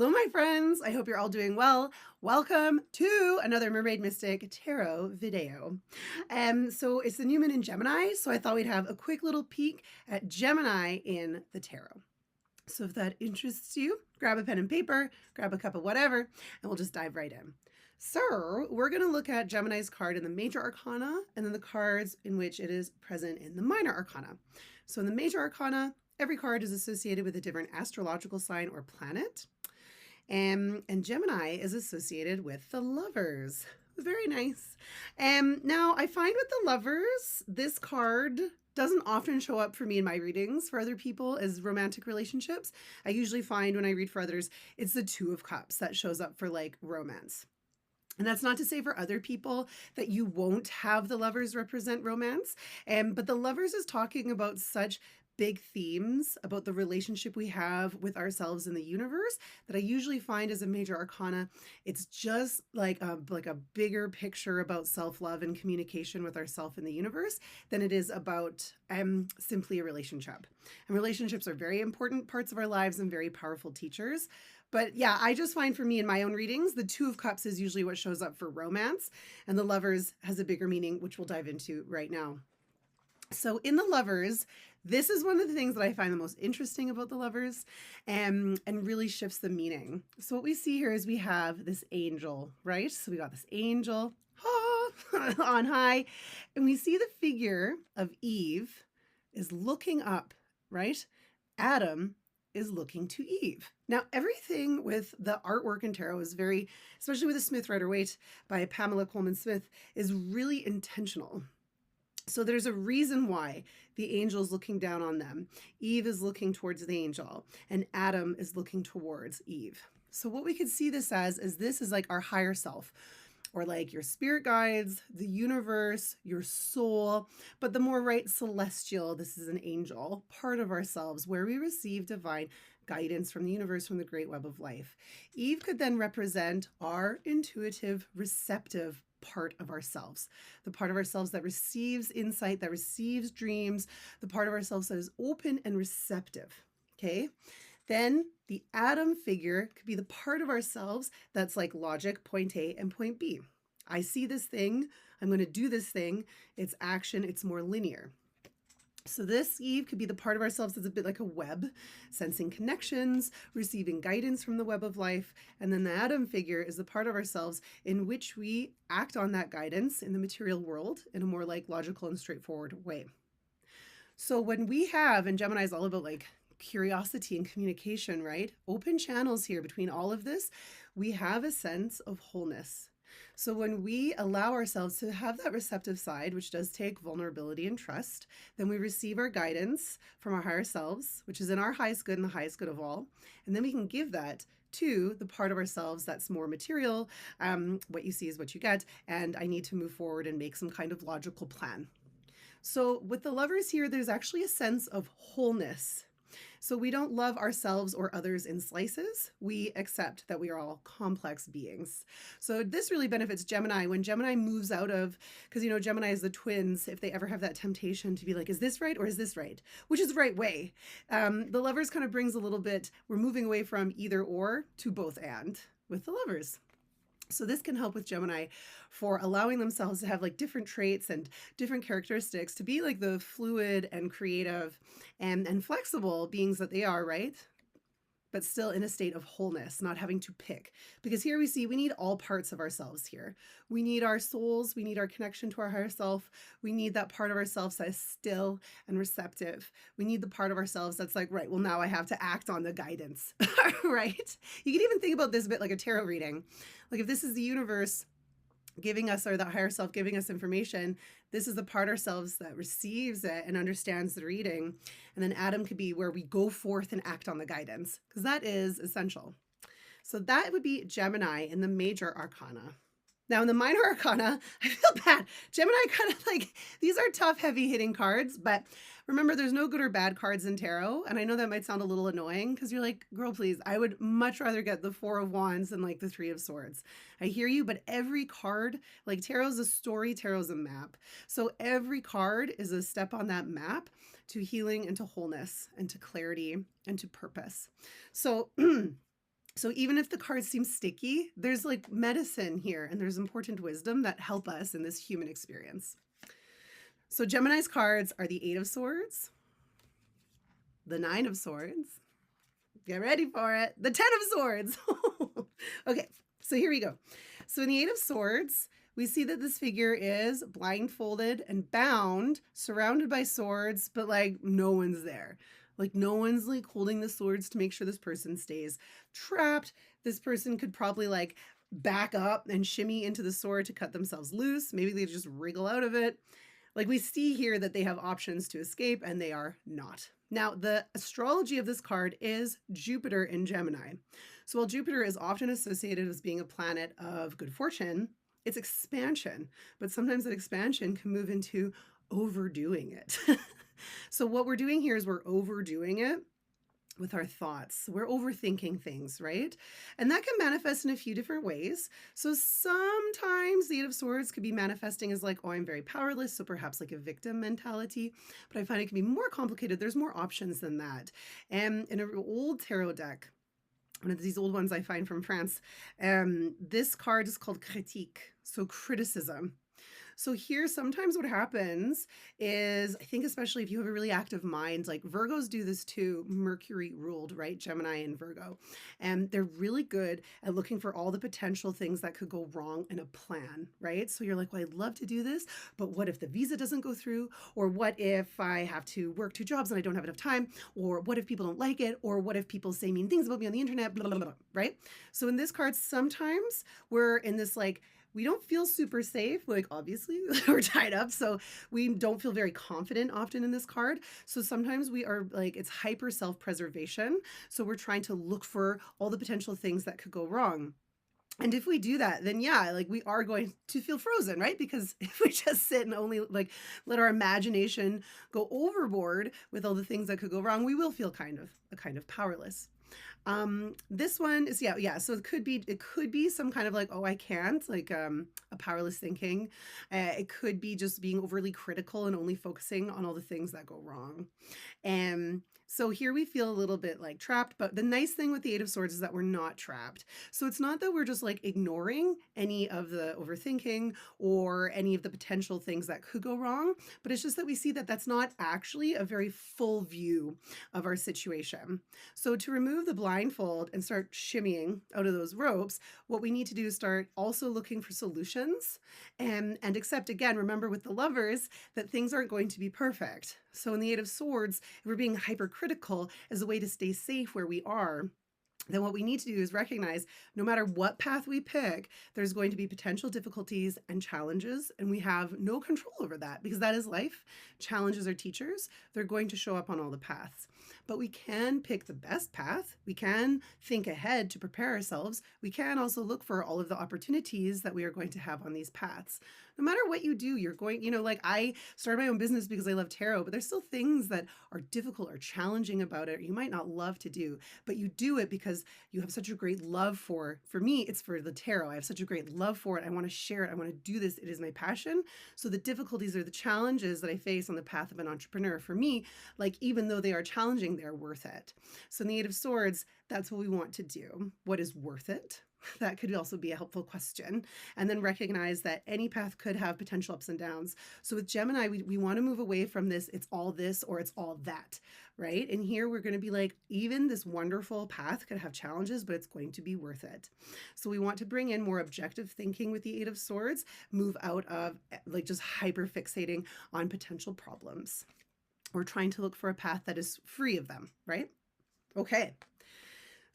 Hello, my friends. I hope you're all doing well. Welcome to another Mermaid Mystic Tarot video. So it's the new moon in Gemini, so I thought we'd have a quick little peek at Gemini in the tarot. So if that interests you, grab a pen and paper, grab a cup of whatever, and we'll just dive right in. So we're going to look at Gemini's card in the major arcana and then the cards in which it is present in the minor arcana. So in the major arcana, every card is associated with a different astrological sign or planet. And Gemini is associated with the Lovers. Very nice. Now, I find with the Lovers, this card doesn't often show up for me in my readings for other people as romantic relationships. I usually find when I read for others, it's the Two of Cups that shows up for like romance. And that's not to say for other people that you won't have the Lovers represent romance. But the Lovers is talking about such big themes about the relationship we have with ourselves in the universe that I usually find as a major arcana. It's just like a bigger picture about self-love and communication with ourself in the universe than it is about simply a relationship. And relationships are very important parts of our lives and very powerful teachers. But yeah, I just find for me in my own readings, the Two of Cups is usually what shows up for romance, and the Lovers has a bigger meaning, which we'll dive into right now. So in the Lovers, this is one of the things that I find the most interesting about the Lovers and really shifts the meaning. So what we see here is we have this angel, right? So we got this angel on high, and we see the figure of Eve is looking up, right? Adam is looking to Eve. Now, everything with the artwork in tarot is very, especially with the Smith Rider-Waite by Pamela Coleman Smith, is really intentional. So there's a reason why the angel is looking down on them. Eve is looking towards the angel, and Adam is looking towards Eve. So what we could see this as is this is like our higher self, or like your spirit guides, the universe, your soul, but the more right celestial, this is an angel, part of ourselves where we receive divine guidance from the universe, from the great web of life. Eve could then represent our intuitive, receptive part of ourselves, the part of ourselves that receives insight, that receives dreams, the part of ourselves that is open and receptive. Okay. Then the Adam figure could be the part of ourselves that's like logic, point A and point B. I see this thing, I'm going to do this thing. It's action, it's more linear. So this Eve could be the part of ourselves that's a bit like a web, sensing connections, receiving guidance from the web of life. And then the Adam figure is the part of ourselves in which we act on that guidance in the material world in a more like logical and straightforward way. So when we have, and Gemini is all about like curiosity and communication, right? Open channels here between all of this, we have a sense of wholeness. So when we allow ourselves to have that receptive side, which does take vulnerability and trust, then we receive our guidance from our higher selves, which is in our highest good and the highest good of all. And then we can give that to the part of ourselves that's more material. What you see is what you get. And I need to move forward and make some kind of logical plan. So with the Lovers here, there's actually a sense of wholeness. So we don't love ourselves or others in slices. We accept that we are all complex beings. So this really benefits Gemini when Gemini moves out of, because you know, Gemini is the twins, if they ever have that temptation to be like, is this right or is this right? Which is the right way. The Lovers kind of brings a little bit, we're moving away from either or to both and with the Lovers. So this can help with Gemini for allowing themselves to have like different traits and different characteristics to be like the fluid and creative and flexible beings that they are, right? But still in a state of wholeness, not having to pick. Because here we see we need all parts of ourselves here. We need our souls, we need our connection to our higher self, we need that part of ourselves that is still and receptive. We need the part of ourselves that's like, right, well now I have to act on the guidance, right? You can even think about this a bit like a tarot reading. Like if this is the universe giving us, or the higher self giving us information, this is the part of ourselves that receives it and understands the reading. And then Adam could be where we go forth and act on the guidance, because that is essential. So that would be Gemini in the major arcana. Now in the minor arcana, I feel bad. Gemini kind of like, these are tough, heavy hitting cards, but remember there's no good or bad cards in tarot. And I know that might sound a little annoying because you're like, girl, please, I would much rather get the Four of Wands than like the Three of Swords. I hear you, but every card, like tarot's a story, tarot's a map. So every card is a step on that map to healing and to wholeness and to clarity and to purpose. So So even if the cards seem sticky, there's like medicine here and there's important wisdom that help us in this human experience. So Gemini's cards are the Eight of Swords, the Nine of Swords. Get ready for it. The Ten of Swords. Okay, so here we go. So in the Eight of Swords, we see that this figure is blindfolded and bound, surrounded by swords, but like no one's there. Like no one's like holding the swords to make sure this person stays trapped. This person could probably like back up and shimmy into the sword to cut themselves loose. Maybe they just wriggle out of it. Like we see here that they have options to escape and they are not. Now, the astrology of this card is Jupiter in Gemini. So while Jupiter is often associated as being a planet of good fortune, it's expansion, but sometimes that expansion can move into overdoing it. So what we're doing here is we're overdoing it with our thoughts. We're overthinking things, right? And that can manifest in a few different ways. So sometimes the Eight of Swords could be manifesting as like, oh, I'm very powerless. So perhaps like a victim mentality, but I find it can be more complicated. There's more options than that. And in an old tarot deck, one of these old ones I find from France, this card is called critique, so criticism. So here, sometimes what happens is, I think especially if you have a really active mind, like Virgos do this too, Mercury ruled, right? Gemini and Virgo. And they're really good at looking for all the potential things that could go wrong in a plan, right? So you're like, well, I'd love to do this, but what if the visa doesn't go through? Or what if I have to work 2 jobs and I don't have enough time? Or what if people don't like it? Or what if people say mean things about me on the internet? Blah, blah, blah, right? So in this card, sometimes we're in this like, we don't feel super safe, like obviously we're tied up, so we don't feel very confident often in this card. So sometimes we are like, it's hyper self-preservation. So we're trying to look for all the potential things that could go wrong. And if we do that, then yeah, like we are going to feel frozen, right? Because if we just sit and only like let our imagination go overboard with all the things that could go wrong, we will feel kind of powerless. This one is, yeah. So it could be some kind of like, oh, I can't, like, a powerless thinking. It could be just being overly critical and only focusing on all the things that go wrong. And so here we feel a little bit like trapped, but the nice thing with the Eight of Swords is that we're not trapped. So it's not that we're just like ignoring any of the overthinking or any of the potential things that could go wrong, but it's just that we see that that's not actually a very full view of our situation. So to remove the blindfold and start shimmying out of those ropes, what we need to do is start also looking for solutions and accept, again, remember with the Lovers, that things aren't going to be perfect. So in the Eight of Swords, if we're being hypercritical as a way to stay safe where we are, then what we need to do is recognize no matter what path we pick, there's going to be potential difficulties and challenges, and we have no control over that because that is life. Challenges are teachers. They're going to show up on all the paths. But we can pick the best path. We can think ahead to prepare ourselves. We can also look for all of the opportunities that we are going to have on these paths. No matter what you do, you're going, like I started my own business because I love tarot, but there's still things that are difficult or challenging about it, or you might not love to do, but you do it because you have such a great love for me, it's for the tarot. I have such a great love for it. I want to share it. I want to do this. It is my passion. So the difficulties or the challenges that I face on the path of an entrepreneur, for me, like even though they are challenging, they're worth it. So in the Eight of Swords, that's what we want to do. What is worth it? That could also be a helpful question. And then recognize that any path could have potential ups and downs. So with Gemini, we want to move away from it's all this or it's all that, right? And here we're going to be like, even this wonderful path could have challenges, but it's going to be worth it. So we want to bring in more objective thinking with the Eight of Swords, move out of like just hyper fixating on potential problems. We're trying to look for a path that is free of them, right? Okay.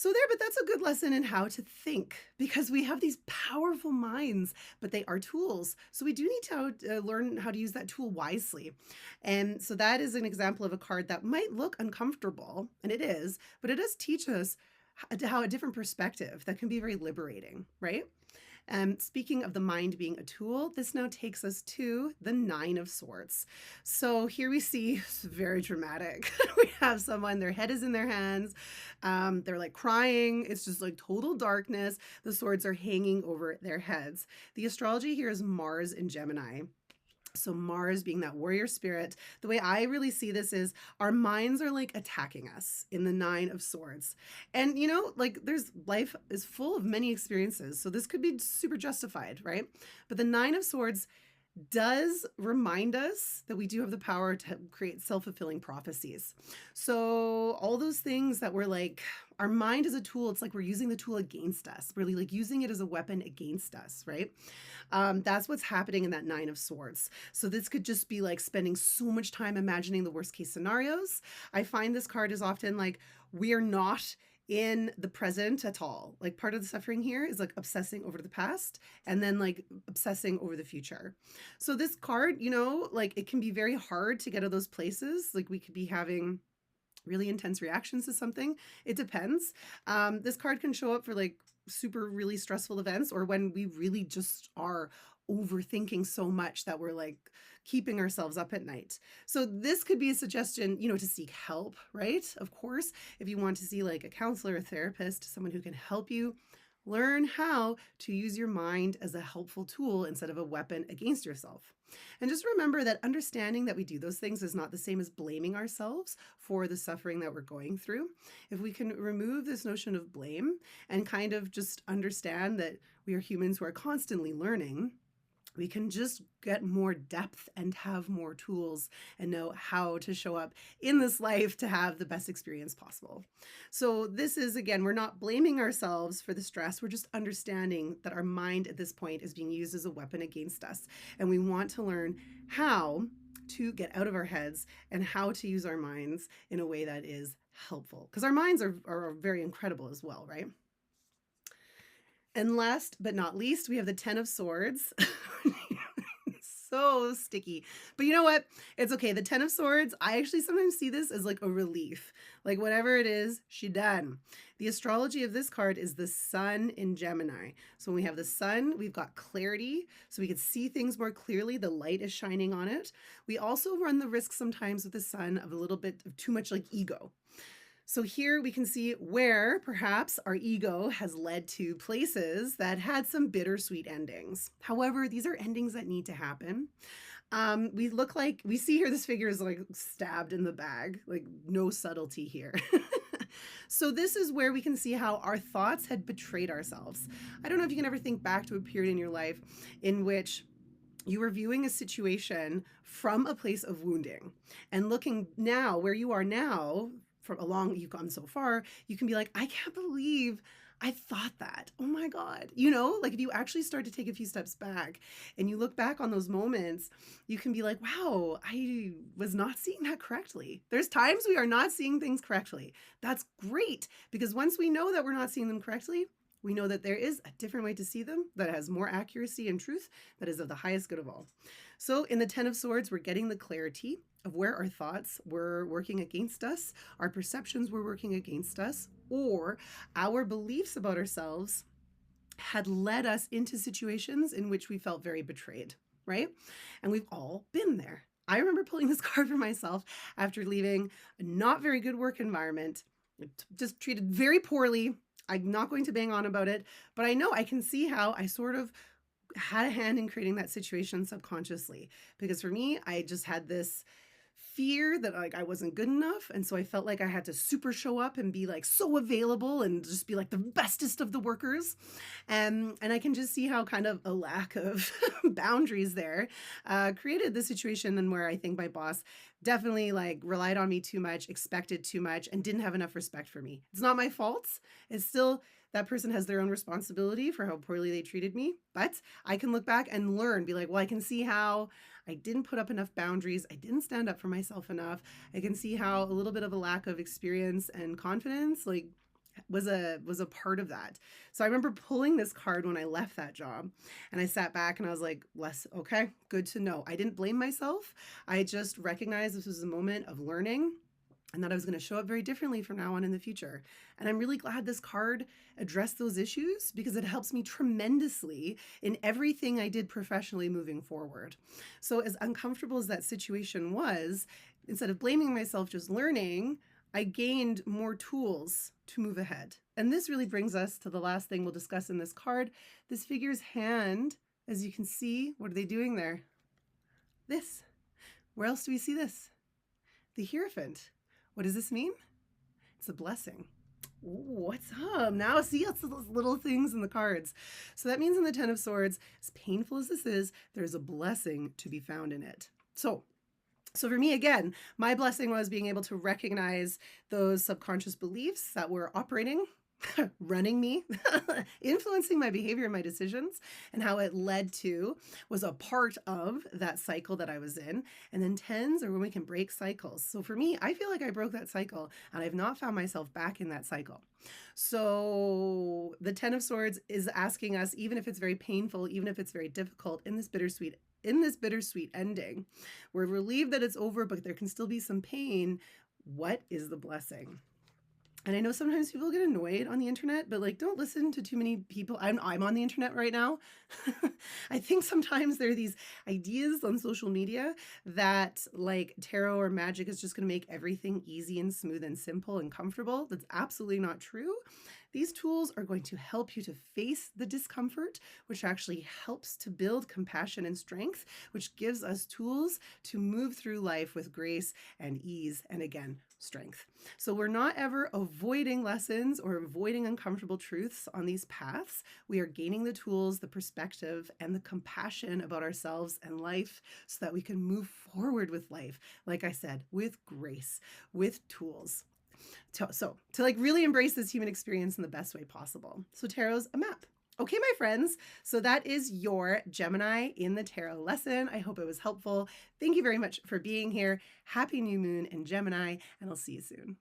But that's a good lesson in how to think, because we have these powerful minds, but they are tools. So we do need to learn how to use that tool wisely. And so that is an example of a card that might look uncomfortable, and it is, but it does teach us how a different perspective that can be very liberating, right? Speaking of the mind being a tool, this now takes us to the Nine of Swords. So here we see, it's very dramatic. We have someone, their head is in their hands. They're like crying. It's just like total darkness. The swords are hanging over their heads. The astrology here is Mars in Gemini. So Mars being that warrior spirit, the way I really see this is our minds are like attacking us in the Nine of Swords. And like there's life is full of many experiences. So this could be super justified, right? But the Nine of Swords does remind us that we do have the power to create self-fulfilling prophecies. So all those things that we're like, our mind is a tool. It's like we're using the tool against us, really like using it as a weapon against us, right? That's what's happening in that Nine of Swords. So this could just be like spending so much time imagining the worst case scenarios. I find this card is often like, we are not in the present at all. Like part of the suffering here is like obsessing over the past and then like obsessing over the future. So this card, like it can be very hard to get to those places. Like we could be having really intense reactions to something. It depends. This card can show up for like super really stressful events or when we really just are overthinking so much that we're like keeping ourselves up at night. So this could be a suggestion, to seek help, right? Of course, if you want to see like a counselor, a therapist, someone who can help you learn how to use your mind as a helpful tool instead of a weapon against yourself. And just remember that understanding that we do those things is not the same as blaming ourselves for the suffering that we're going through. If we can remove this notion of blame and kind of just understand that we are humans who are constantly learning, we can just get more depth and have more tools and know how to show up in this life to have the best experience possible. So this is, again, we're not blaming ourselves for the stress. We're just understanding that our mind at this point is being used as a weapon against us. And we want to learn how to get out of our heads and how to use our minds in a way that is helpful. Because our minds are very incredible as well, right? And last but not least, we have the Ten of Swords. So sticky. But you know what? It's okay. The Ten of Swords, I actually sometimes see this as like a relief. Like whatever it is, she done. The astrology of this card is the sun in Gemini. So when we have the sun, we've got clarity. So we can see things more clearly. The light is shining on it. We also run the risk sometimes with the sun of a little bit of too much like ego. So here we can see where perhaps our ego has led to places that had some bittersweet endings. However, these are endings that need to happen. We see here this figure is like stabbed in the bag, like no subtlety here. So this is where we can see how our thoughts had betrayed ourselves. I don't know if you can ever think back to a period in your life in which you were viewing a situation from a place of wounding and looking now where you are now, from along you've gone so far, you can be like, I can't believe I thought that. Oh my God. Like if you actually start to take a few steps back and you look back on those moments, you can be like, wow, I was not seeing that correctly. There's times we are not seeing things correctly. That's great because once we know that we're not seeing them correctly, we know that there is a different way to see them that has more accuracy and truth that is of the highest good of all. So in the Ten of Swords, we're getting the clarity of where our thoughts were working against us, our perceptions were working against us, or our beliefs about ourselves had led us into situations in which we felt very betrayed, right? And we've all been there. I remember pulling this card for myself after leaving a not very good work environment, just treated very poorly. I'm not going to bang on about it, but I know I can see how I sort of had a hand in creating that situation subconsciously. Because for me, I just had this fear that like I wasn't good enough, and so I felt like I had to super show up and be like so available and just be like the bestest of the workers. And I can just see how kind of a lack of boundaries there created the situation and where I think my boss definitely like relied on me too much, expected too much, and didn't have enough respect for me. It's not my fault. It's still that person has their own responsibility for how poorly they treated me. But I can look back and learn, be like, well, I can see how I didn't put up enough boundaries. I didn't stand up for myself enough. I can see how a little bit of a lack of experience and confidence like was a part of that. So I remember pulling this card when I left that job and I sat back and I was like, okay, good to know. I didn't blame myself. I just recognized this was a moment of learning and that I was going to show up very differently from now on in the future. And I'm really glad this card addressed those issues because it helps me tremendously in everything I did professionally moving forward. So as uncomfortable as that situation was, instead of blaming myself, just learning, I gained more tools to move ahead. And this really brings us to the last thing we'll discuss in this card. This figure's hand, as you can see, what are they doing there? this. Where else do we see this? The Hierophant. What does this mean? It's a blessing. Ooh, what's up? Now see, it's those little things in the cards. So that means in the Ten of Swords, as painful as this is, there's a blessing to be found in it. So for me, again, my blessing was being able to recognize those subconscious beliefs that were operating, running me, influencing my behavior and my decisions, and how it led to was a part of that cycle that I was in. And then tens are when we can break cycles. So for me, I feel like I broke that cycle and I've not found myself back in that cycle. So the Ten of Swords is asking us, even if it's very painful, even if it's very difficult, in this bittersweet ending, we're relieved that it's over, but there can still be some pain. What is the blessing? And I know sometimes people get annoyed on the internet, but like, don't listen to too many people. I'm on the internet right now. I think sometimes there are these ideas on social media that like tarot or magic is just going to make everything easy and smooth and simple and comfortable. That's absolutely not true. These tools are going to help you to face the discomfort, which actually helps to build compassion and strength, which gives us tools to move through life with grace and ease and, again, strength. So we're not ever avoiding lessons or avoiding uncomfortable truths on these paths. We are gaining the tools, the perspective, and the compassion about ourselves and life so that we can move forward with life, like I said, with grace, with tools. To like really embrace this human experience in the best way possible. So tarot's a map. Okay, my friends, so that is your Gemini in the tarot lesson. I hope it was helpful. Thank you very much for being here. Happy new moon in Gemini, and I'll see you soon.